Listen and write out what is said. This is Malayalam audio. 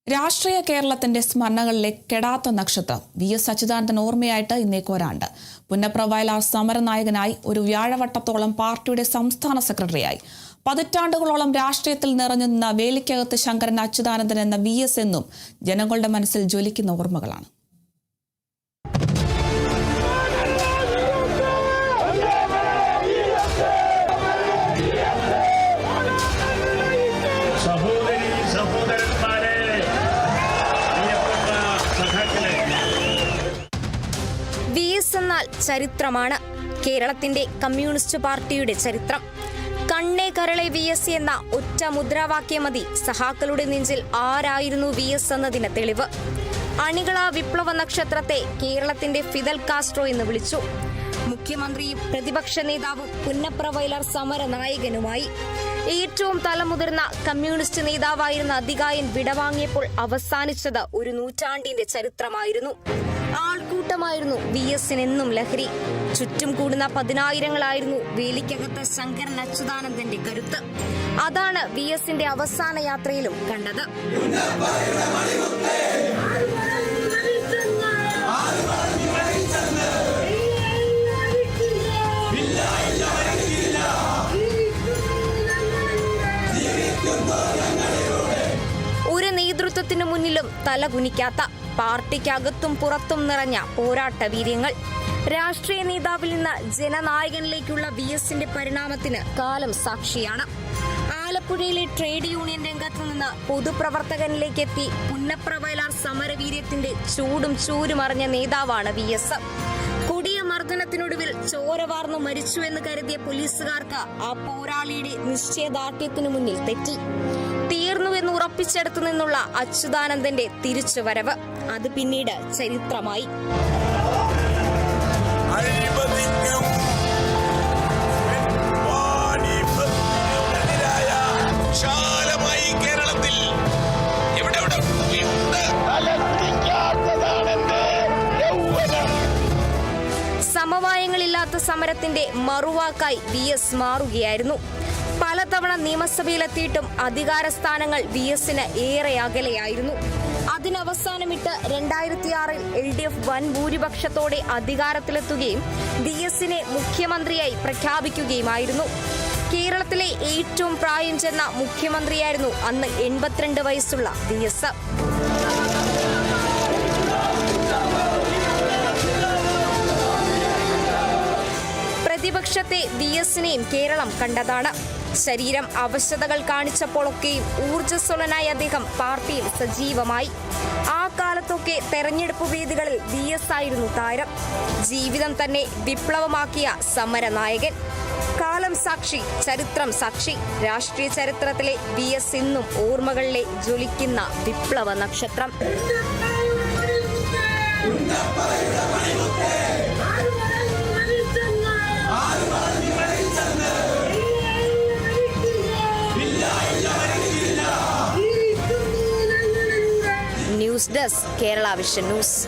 രാഷ്ട്രീയ കേരളത്തിന്റെ സ്മരണകളിലെ കെടാത്ത നക്ഷത്രം വി.എസ്. അച്യുതാനന്ദൻ ഓർമ്മയായിട്ട് ഇന്നേക്കൊരാണ്ട്. പുന്നപ്ര-വയലാർ സമരനായകനായി ഒരു വ്യാഴവട്ടത്തോളം പാർട്ടിയുടെ സംസ്ഥാന സെക്രട്ടറിയായി. പതിറ്റാണ്ടുകളോളം രാഷ്ട്രീയത്തിൽ നിറഞ്ഞു നിന്ന വേലിക്കകത്ത് ശങ്കരൻ അച്യുതാനന്ദൻ എന്ന വി.എസ്. എന്നും ജനങ്ങളുടെ മനസ്സിൽ ജ്വലിക്കുന്ന ഓർമ്മകളാണ്. വി.എസ്. എന്നാൽ ചരിത്രമാണ്. കേരളത്തിന്റെ കമ്മ്യൂണിസ്റ്റ് പാർട്ടിയുടെ ചരിത്രം. കണ്ണേ കരളെ വി.എസ്. എന്ന ഒറ്റ മുദ്രാവാക്യം മതി സഹാക്കളുടെ നെഞ്ചിൽ ആരായിരുന്നു വി.എസ്. എന്നതിന് തെളിവ്. അണികളാ വിപ്ലവ നക്ഷത്രത്തെ കേരളത്തിന്റെ ഫിദൽ കാസ്ട്രോ എന്ന് വിളിച്ചു. മുഖ്യമന്ത്രിയും പ്രതിപക്ഷ നേതാവും പുന്നപ്ര-വയലാർ സമര നായകനുമായി. ഏറ്റവും തലമുതിർന്ന കമ്മ്യൂണിസ്റ്റ് നേതാവായിരുന്ന അതികായൻ വിടവാങ്ങിയപ്പോൾ അവസാനിച്ചത് ഒരു നൂറ്റാണ്ടിന്റെ ചരിത്രമായിരുന്നു. ആൾക്കൂട്ടമായിരുന്നു വി.എസ്.എന്നും ലഹരി. ചുറ്റും കൂടുന്ന പതിനായിരങ്ങളായിരുന്നു വേലിക്കകത്ത് ശങ്കരൻ അച്യുതാനന്ദന്റെ കരുത്ത്. അതാണ് വി.എസ്.ന്റെ അവസാന യാത്രയിലും കണ്ടത്. ഒരു നേതൃത്വത്തിനു മുന്നിലും തലകുനിക്കാത്ത, പാർട്ടിക്കകത്തും പുറത്തും നിറഞ്ഞ പോരാട്ട വീര്യങ്ങൾ. രാഷ്ട്രീയ നേതാവിൽ നിന്ന് ജനനായകനിലേക്കുള്ള വി.എസ്.ന്റെ പരിണാമത്തിന് കാലം സാക്ഷിയാണ്. ആലപ്പുഴയിലെ ട്രേഡ് യൂണിയൻ രംഗത്ത് നിന്ന് പൊതുപ്രവർത്തകനിലേക്ക് എത്തി പുന്നപ്ര-വയലാർ സമരവീര്യത്തിന്റെ ചൂടും ചൂരുമറിഞ്ഞ നേതാവാണ് വി.എസ്. കൊടിയ മർദ്ദനത്തിനൊടുവിൽ ചോര വാർന്നു മരിച്ചുവെന്ന് കരുതിയ പോലീസുകാർക്ക് ആ പോരാളിയുടെ നിശ്ചയദാർഢ്യത്തിനു മുന്നിൽ തെറ്റി. തീർന്നുവെന്ന് ഉറപ്പിച്ചെടുത്തു നിന്നുള്ള അച്യുതാനന്ദന്റെ തിരിച്ചുവരവ് അത് പിന്നീട് ചരിത്രമായി. സമവായങ്ങളില്ലാത്ത സമരത്തിന്റെ മറുവാക്കായി വി.എസ്. മാറുകയായിരുന്നു. പലതവണ നിയമസഭയിലെത്തിയിട്ടും അധികാര സ്ഥാനങ്ങൾ വി.എസ്.ന് ഏറെ അകലെയായിരുന്നു. അതിനവസാനമിട്ട് 2006 LDF വൻ ഭൂരിപക്ഷത്തോടെ അധികാരത്തിലെത്തുകയും വി.എസ്.നെ മുഖ്യമന്ത്രിയായി പ്രഖ്യാപിക്കുകയുമായിരുന്നു. കേരളത്തിലെ ഏറ്റവും പ്രായം ചെന്ന മുഖ്യമന്ത്രിയായിരുന്നു അന്ന് 82 വയസ്സുള്ള വി.എസ്. പ്രതിപക്ഷത്തെ വി.എസ്.നെയും കേരളം കണ്ടതാണ്. ശരീരം അവശതകൾ കാണിച്ചപ്പോഴൊക്കെയും ഊർജ്ജസ്വലനായ അദ്ദേഹം പാർട്ടിയിൽ സജീവമായി. ആ കാലത്തൊക്കെ തെരഞ്ഞെടുപ്പ് വേദികളിൽ വി.എസ്. ആയിരുന്നു താരം. ജീവിതം തന്നെ വിപ്ലവമാക്കിയ സമരനായകൻ. കാലം സാക്ഷി, ചരിത്രം സാക്ഷി. രാഷ്ട്രീയ ചരിത്രത്തിലെ വി.എസ്. ഇന്നും ഓർമ്മകളിലെ ജ്വലിക്കുന്ന വിപ്ലവ നക്ഷത്രം. News desk, Kerala vision news.